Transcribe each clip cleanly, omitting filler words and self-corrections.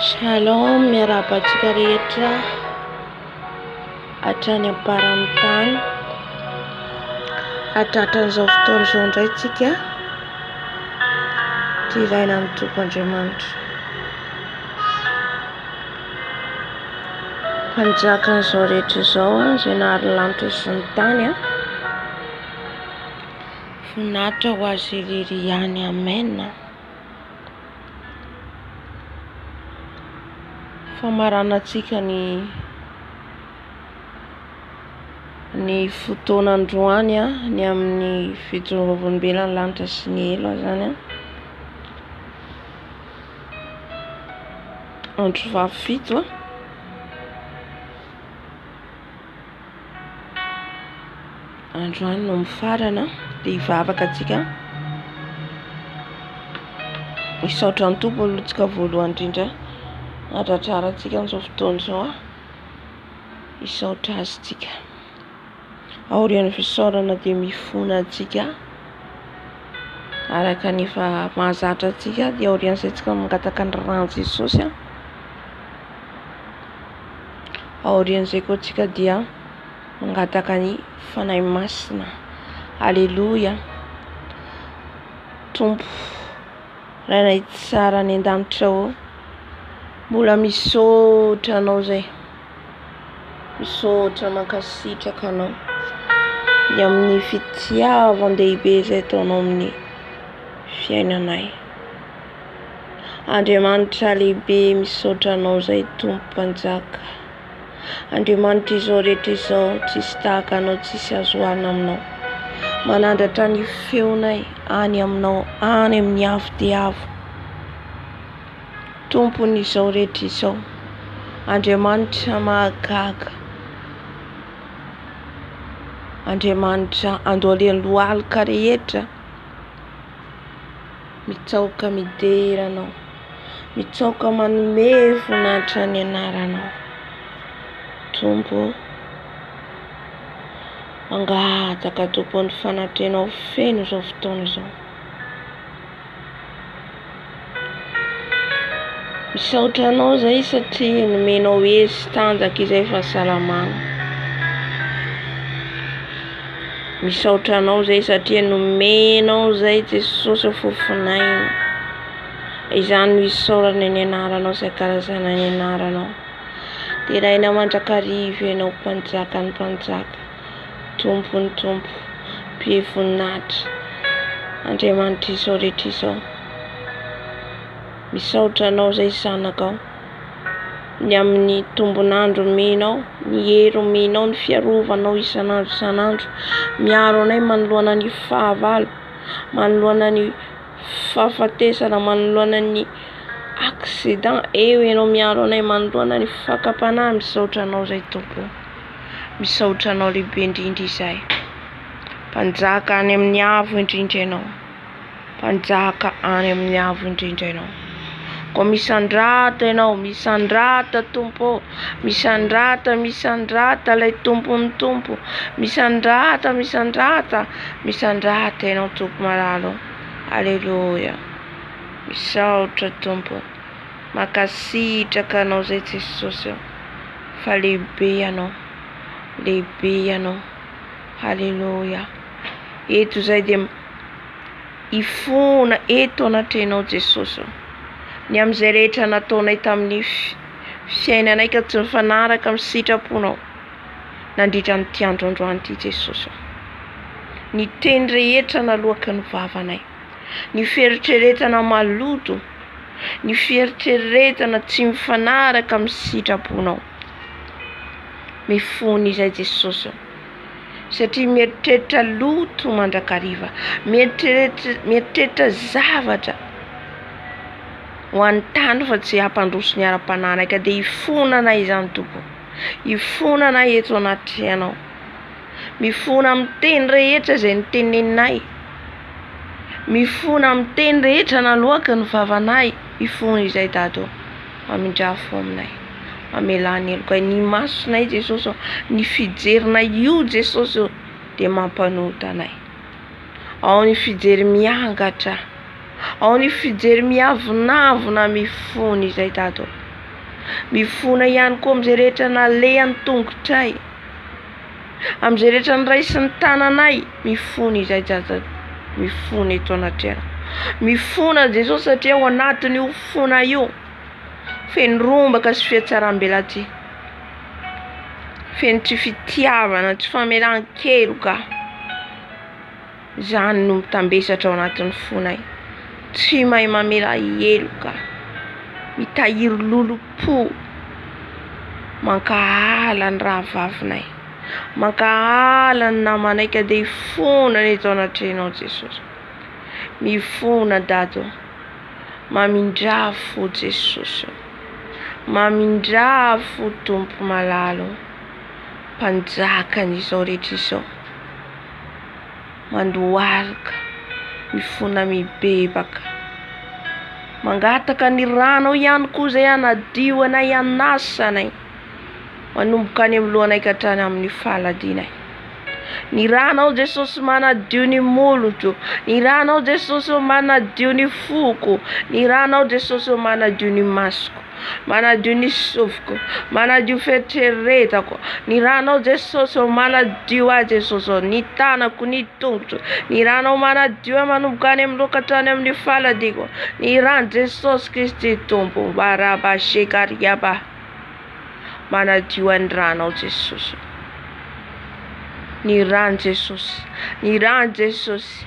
Shalom, miarabantsika rehetra hatrany am-paran'ny tany. Hatratran'izao fotoana izao indray tsika tiraina amin'ny Tompo Andriamanitra. Mpanjakan'izao rehetra izao izay nahary ny lanitra sy ny tany, voninahitra ho azy irery ihany. Amen. Famaranantsika ny fotoanandroany ny amin'ny fitorovam-belany lanitra sy ny elo zany andro 27 androany no mifarana dia hivavaka antsika hisaotra ny Tompo alohantsika voalohany indrindra hatratrara antsika amin'izao fotoana izao hisaotra azy tsika. Aorian'ny fisaorana dia mifona antsika araka ny efa mahazatra antsika, dia aorian'izay tsika mangataka ny rano Jesosy. Aorian'izay koa tsika dia mangataka ny fanahy masina. Aleluia. Tompo raina tsara ny an-danitra ao, mbola misaotra anao zay, misaotra mankasitraka anao ny amin'ny fitiavan-dehibe izay ataonao amin'ny fiainanay. Andriamanitra lehibe, misaotra anao zay Tompo Mpanjaka. Andriamanitra izao rehetra izao tsisy tahaka anao, tsisy azo oharina aminao. Manandratra ny feonay any aminao, any amin'ny avo dia avo. Tompony izao rehetra izao, Andriamanitra mahagaga, Andriamanitra andohalian'ny lohalika rehetra, mitsaoka midera anao, mitsaoka manome voninahitra ny anaranao. Tompo, mangataka Tompo ny fanatrenao feno izao fotoana izao. Misaotra anao zay satria nomenao hery tanjaka izay fahasalamana. Misaotra anao zay satria nomenao zay Jesosy fofinaina. Izany no isaorana ny anaranao, izay karazana ny anaranao. Teraina mandrakariva ianao Mpanjaka ny Mpanjaka, Tompo ny Tompo, mpihe voninahitra. Andriamanitra izao rehetra izao, misaotra anao zay zanakao, ny amin'ny tombonandro menao, ny hery menao, ny fiarovanao isanandro isanandro. Miaro anay manoloana ny fahavalo, manoloana ny fahafatesana, manoloana ny accident. Eo ianao miaro anay manoloana ny fakapanahy. Misaotra anao zay Tompo, misaotra anao lehibe indrindra izay. Mpanjaka any amin'ny avo indrindra ianao, Mpanjaka any amin'ny avo indrindra ianao. Ko misandrata ianao, misandrata Tompo, misandrata lay Tompo ny Tompo, misandrata ianao Tompo malalo. Aleluia. Misaotra Tompo, mankasitraka anao zay Jesosy, fa lehibe ianao. Aleluia. Eto zay dia ifona eto anatrenao Jesosy, ny amin'izay rehetra nataonay tamin'ny fiainanay ka tsy mifanaraka amin'ny sitraponao, nandritra n'ity androandroany ity Jesosy. Ny teny rehetra nalohaka ny vavanay, ny fieritreretana maloto, ny fieritreretana tsy mifanaraka amin'ny sitraponao, mifony izay Jesosy. Satria mieritreritra loto mandrakariva, mieritreritra zavatra ho an'ny tany fa tsy hampandroso ny ara-pananaka. Dia ifona anay izany Tompo, ifona anay eto anaty anao, mifona amin'ny teny rehetra izay niteneninay, mifona amin'ny teny rehetra nalohaka ny vavanay. Ifona izay Dado, mamindrafo aminay, mamelany heloka ny masonay Jesosy, ny fijerinay io Jesosy dia mampanota anay. Ao ny fijery miangatra, ao ny fijery miavonavona mifony izay Dado. mifona ihany koa amin'izay rehetra nalehan'ny tongotray, amin'izay rehetra niraisin'ny tananay, mifona izay Jajany, mifona eto anatrehana, mifona Jesosy satria ao anatin'io fona io feno rombaka sy fiatsaram-belatsy, feno tsy fitiavana, tsy famelan-keloka. Zany no mitambesatra ao anatin'ny fonay, tsy mahay mamela heloka, mitahiry lolo-po, mankahala ny rahavavinay, mankahala ny namanay ka dia hifona eto anatrehanao Jesosy. Mifona Dado, mamindrafo Jesosy, mamindrafo Tompo malalo, mpanjakan'izao rehetra izao, mandohalika, mifona mibebaka, mangataka ny ranao ihany koa izay hanadio anay hanasanay, manomboka any amin'ny lohanay ka hatrany amin'ny fahaladinay. Ny ranao Jesosy manadio ny molotro, ny ranao Jesosy manadio ny foko, ny ranao Jesosy manadio ny masoko, manadio ny sofiko, manadio fieritreretako, ny ranao Jesosy manadio Jesosy ny tanako, ny tongotro, ny ranao manadio manomboka any amin'ny loka hatrany amin'ny fahaladiko, ny ran Jesosy Kristy Tompo baraba shekariaba, manadio any ranao Jesosy, ny ran Jesosy, ny ran Jesosy,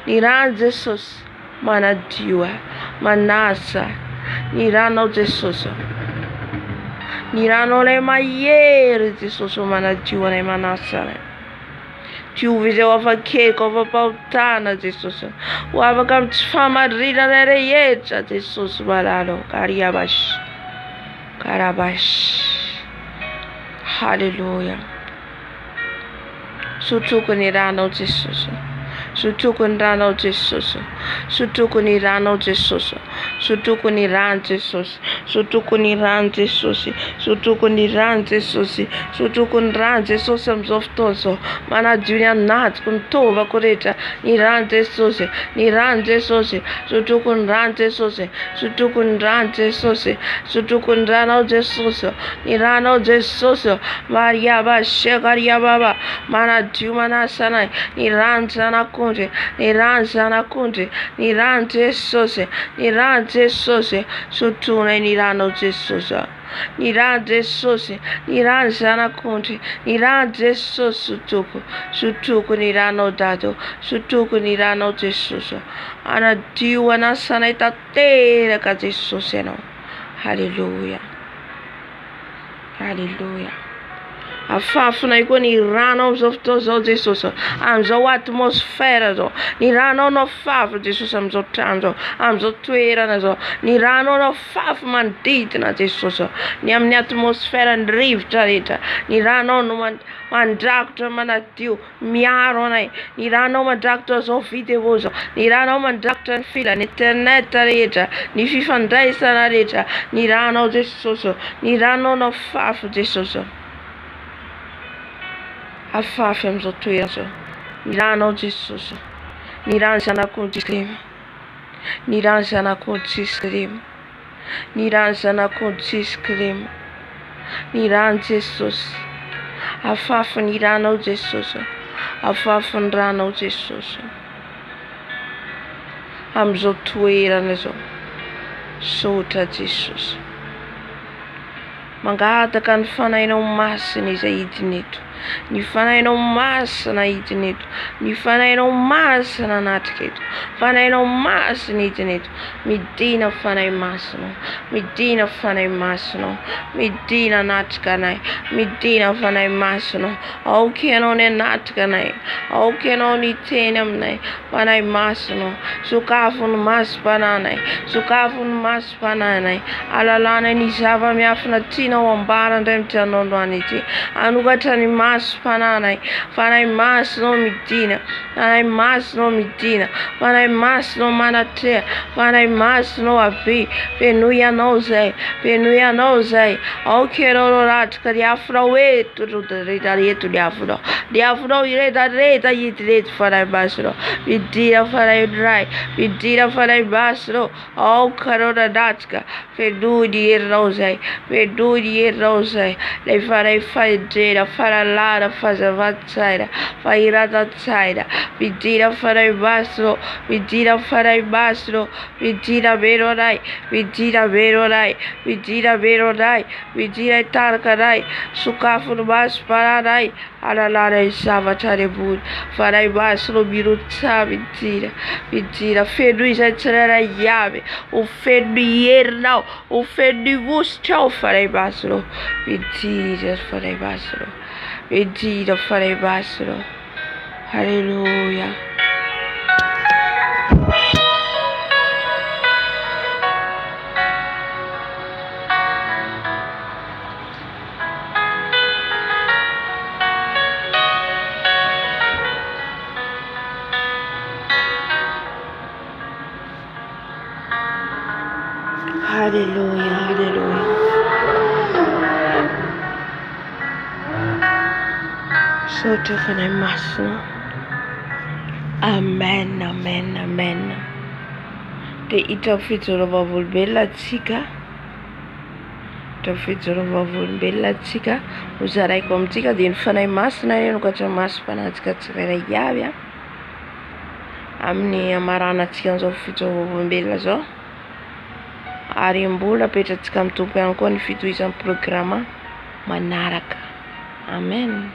ny ran Jesosy manadio, manasa, ny ranao Jesosy, ny ranao lay mahery Jesosy manadio anay manasa anay. Diovy izay ho afa-keloka, ho afa-pahotana Jesosy, ho afaka amin'ny tsy famarirana rehetra Jesosy malalo, kariabash, karabash, halleluja. Sotroko ny ranao Jesosy, sotroko ny ranao Jesosy, sotroko ny ranao Jesosy, sotroko ny ran Jesosy, sotroko ny ran Jesosy, sotroko ny ran Jesosy, sotroko ny ran Jesosy amin'izao fotoana izao, manadio ny anatiko, ny tovako rehetra, ny ran Jesosy, ny ran Jesosy, sotroko ny ran Jesosy, sotroko ny ran Jesosy, sotroko ny ranao Jesosy, ny ranao Jesosy, mariaba shekariababa, manadio manasa anay, ny ran zanak'ondry, ny ran zanak'ondry, ny ran Jesosy, ny ran Jesosy, sotronay ny ranao Jesosy, ny ran Jesosy, ny ran zanak'ondry, ny ran Jesosy, sotroko ny ranao Dado, sotroko ny ranao Jesosy, anadio anasanay tanteraka Jesosy ianao. Halleluja, halleluja. Afafinay koa ny ranao amin'izao fotoana izao Jesosy, amin'izao atmosfera zao, ny ranao no afafy Jesosy amin'izao trano zao, amin'izao toerana zao, ny ranao no afafy manodidina Jesosy, ny amin'ny atmosfera ny rivotra rehetra, ny ranao no mandrakotra manadio miaro anay, ny ranao mandrakotra zao vidéo zao, ny ranao mandrakotra ny fila, ny internet rehetra, ny fifandraisana rehetra, ny ranao Jesosy, ny ranao no afafy Jesosy, afafy amin'izao toerana zao, ny ranao Jesosy, ny ran zanak'ondry Jesosy, ny ran zanak'ondry Jesosy, ny ran zanak'ondry Jesosy, ny ran Jesosy, afafy ny ranao Jesosy, afafy ny ranao Jesosy amin'izao toerana zao, sotra Jesosy, mangataka ny fanahinao masina izay hidiny eto, ny fanahinao masina hidiny eto, ny fanahinao masina natrika eto, fanahinao masina hidiny eto, midina fanahy masina, midina fanahy masina, midina natrika anay, midina fanahy masina, aoka ianao ny anatrika anay, aoka ianao ny teny aminay, fanahy masina, sokafo ny masom-pananay, sokafo ny masom-pananay, alalanay ny zava-miafina tianao ambara indray mijanona androany ity, anokatra ny mas pananai, fanai mas no medina, fanai mas no medina, fanai mas no manatea, fanai mas no avi, penuia no zai, o kerororat, cariafraue, tudo redareto diafro, ireda yitret fanai basro, vidira fanai dry, vidira fanai basro, o caroradatska, pedudi rosai, le farei faidera, faralada, fazavatsaira, fairatsaira, vidira farei basro, vidira verorai, vidira tarkarai, sukafur bas pararai, alarai savatarebur, farei basro birutsa, vidira, feduisa tsara yave, o feduierau, o fedivus tchau farei basro, vidira farei basro, aleluia. Hallelujah. So to fanai masno. Amen. Te ita fitoro vavul bella tsika. Uzarai komtika din fanai masna eno katra mas panatsika tsirairay avy amin'ny amaranantsika zao fitoro vavolombelona zao. Ary mbola apetratsika amin'ny tompo ihany koa ny fitohisan'ny programa manaraka. Amen.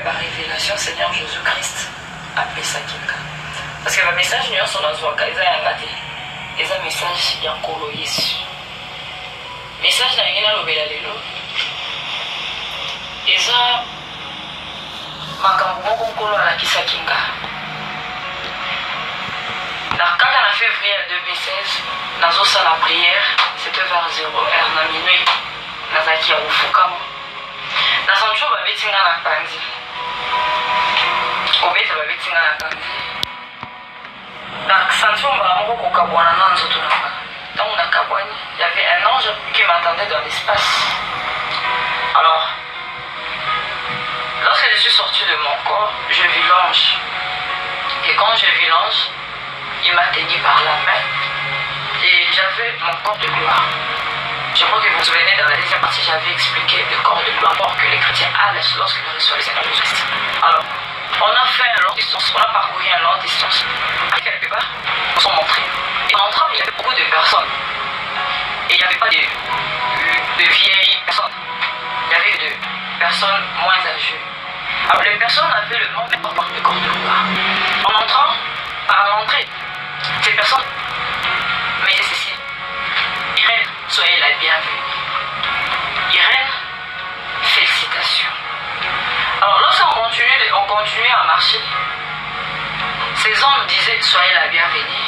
Révélation Seigneur Jésus-Christ appelé Sakinga. Parce que le message nous sont dans le ils ont un message Yankolo Yesu. Message n'a rien à l'obéir lelo. Ils ont makambo moko à la Kisakinga. Dans 4 février 2016, dans la prière, c'était vers 0h na minuit. Nazaki ya ufukamo. Na sancho babetinga na panzi. Obeta babetinga na panzi. Na sancho mbango kokabwana na nzoto nanga. Tant on a kabwani, il y avait un ange qui m'attendait dans l'espace. Alors, lorsque je suis sorti de mon corps, je vis l'ange. Et quand je vis l'ange, il m'a tenu par la main. Et j'avais mon corps de gloire. Je crois que vous vous souvenez, dans la deuxième partie, j'avais expliqué le corps de gloire que les chrétiens a lorsqu'ils reçoivent le Seigneur Jésus-Christ. Alors, on a fait une longue distance, on a parcouru une longue distance. À quelque part, on s'en montrait. Et en entrant, il y avait beaucoup de personnes. Et il n'y avait pas de vieilles personnes. Il y avait de personnes moins âgées. Alors, les personnes avaient le nom, mais pas le corps de gloire. En entrant, par l'entrée, ces personnes mettaient ceci. Irène, soyez la bienvenue. Irène, félicitations. Alors lorsqu'on continuait à marcher, ces hommes disaient soyez la bienvenue,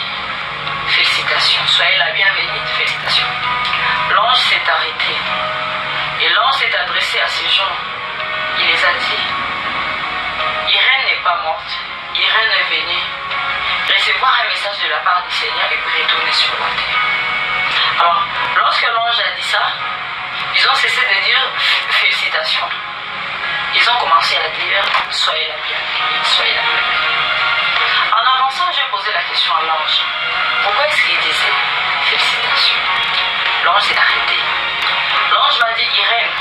félicitations, soyez la bienvenue, félicitations. L'ange s'est arrêté et l'ange s'est adressé à ces gens. Il les a dit, Irène n'est pas morte, Irène est venue recevoir un message de la part du Seigneur et puis retourner sur la terre. Alors, lorsque l'ange a dit ça, ils ont cessé de dire félicitations. Ils ont commencé à dire soyez la bienvenue, soyez la bienvenue. En avançant, j'ai posé la question à l'ange. Pourquoi est-ce qu'il disait félicitations? L'ange s'est arrêté. L'ange m'a dit Irène,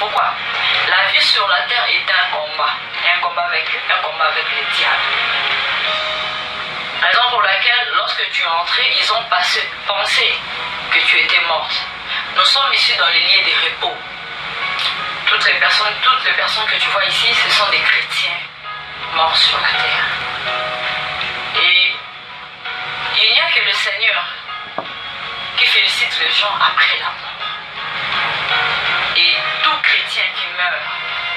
Pourquoi? La vie sur la terre est un combat. Un combat avec le diable. Raison pour laquelle, lorsque tu es entré, ils ont pensé que tu étais morte. Nous sommes ici dans les lieux de repos. Toutes les personnes que tu vois ici, ce sont des chrétiens morts sur la terre. Et il n'y a que le Seigneur qui félicite les gens après la mort. Et tout chrétien qui meurt,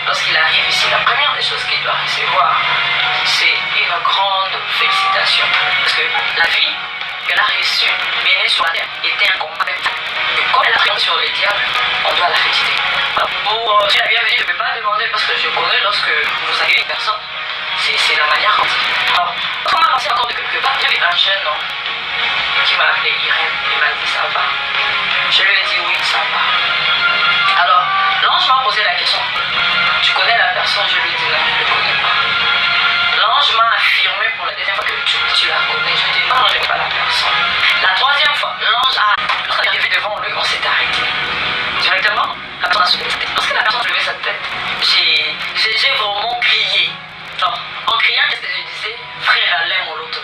lorsqu'il arrive ici, la première des choses qu'il doit recevoir, c'est une grande félicitation. Parce que la vie qu'elle a reçue, menée sur la terre, était un combat. Et comme elle a triomphé sur les diables, on doit la féliciter. Pour la bienvenue, je ne peux pas demander parce que je connais lorsque vous accueillez une personne, c'est la manière qu'on dit. Alors, quand on a avancé encore de quelque part, il y avait un jeune homme qui m'a appelé Irène, il m'a dit ça va. Je lui ai dit oui, ça va. Alors, l'ange m'a posé la question, tu connais la personne? Je lui ai dit non, je ne le connais pas. L'ange m'a affirmé pour la deuxième fois que tu la connais. Je lui ai dit non, je ne connais pas la personne. La troisième fois, l'ange a, lorsqu'il est arrivé devant lui, on s'est arrêté. Directement, la personne a soulevé sa tête. Lorsque la personne a soulevé sa tête, j'ai vraiment crié. Alors, en criant, qu'est-ce que je disais? Frère Alain Moloto.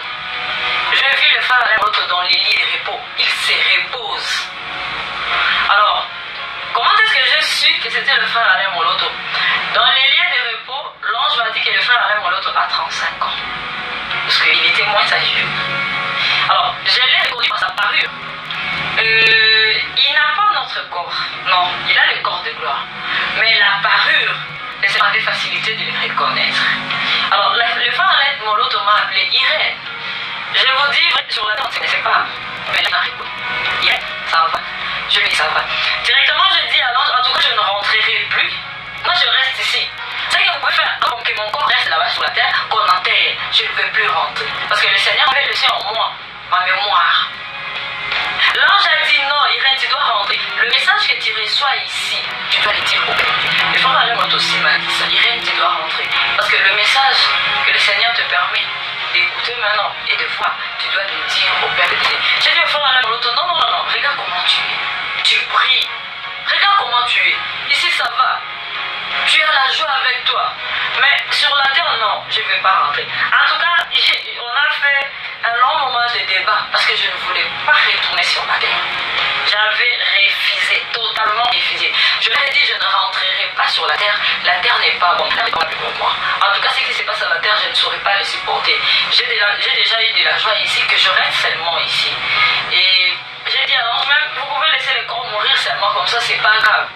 J'ai vu le frère Alain Moloto dans les lits de repos. Il se repose. Alors, comment est-ce que j'ai su que c'était le frère Alain Moloto? Dans les lieux de repos, l'ange m'a dit que le frère Alain Moloto a 35 ans. Parce qu'il était moins âgé. Alors, je l'ai reconnu par sa parure. Il n'a pas notre corps. Non, il a le corps de gloire. Mais la parure, c'est pas des facilités de le reconnaître. Alors, le frère Alain Moloto m'a appelé Irène. Je vous dis, sur la tête, on ne se connaissait pas. Mais là, il m'a répondu. Irène, ça va. Je lui dis ça va. Directement, je dis à l'ange, en tout cas, je ne rentrerai plus. Moi, je reste ici. C'est que vous pouvez faire comme que mon corps reste là-bas sur la terre, qu'on enterre. Je ne veux plus rentrer. Parce que le Seigneur avait laissé en moi, ma mémoire. L'ange a dit non, Irène, tu dois rentrer. Le message que tu reçois ici, tu dois le dire au Père. Le frère Alain aussi m'a dit ça. Irène, tu dois rentrer. Parce que le message que le Seigneur te permet d'écouter maintenant et de voir, tu dois le dire au Père. J'ai dit au frère Alain Moloto, non, regarde comment tu es. Tu pries. Regarde comment tu es. Ici, ça va. Tu as la joie avec toi. Mais sur la terre, non, je ne vais pas rentrer. En tout cas, on a fait un long moment de débat parce que je ne voulais pas retourner sur la terre. J'avais refusé, totalement refusé. Je leur ai dit, je ne rentrerai pas sur la terre. La terre n'est pas bonne. La terre n'est pas pour moi. En tout cas, ce qui se passe à la terre, je ne saurais pas le supporter. J'ai déjà eu de la joie ici, que je reste seulement ici. Et j'ai dit à l'ange, même, vous pouvez laisser les corps mourir seulement comme ça, c'est pas grave.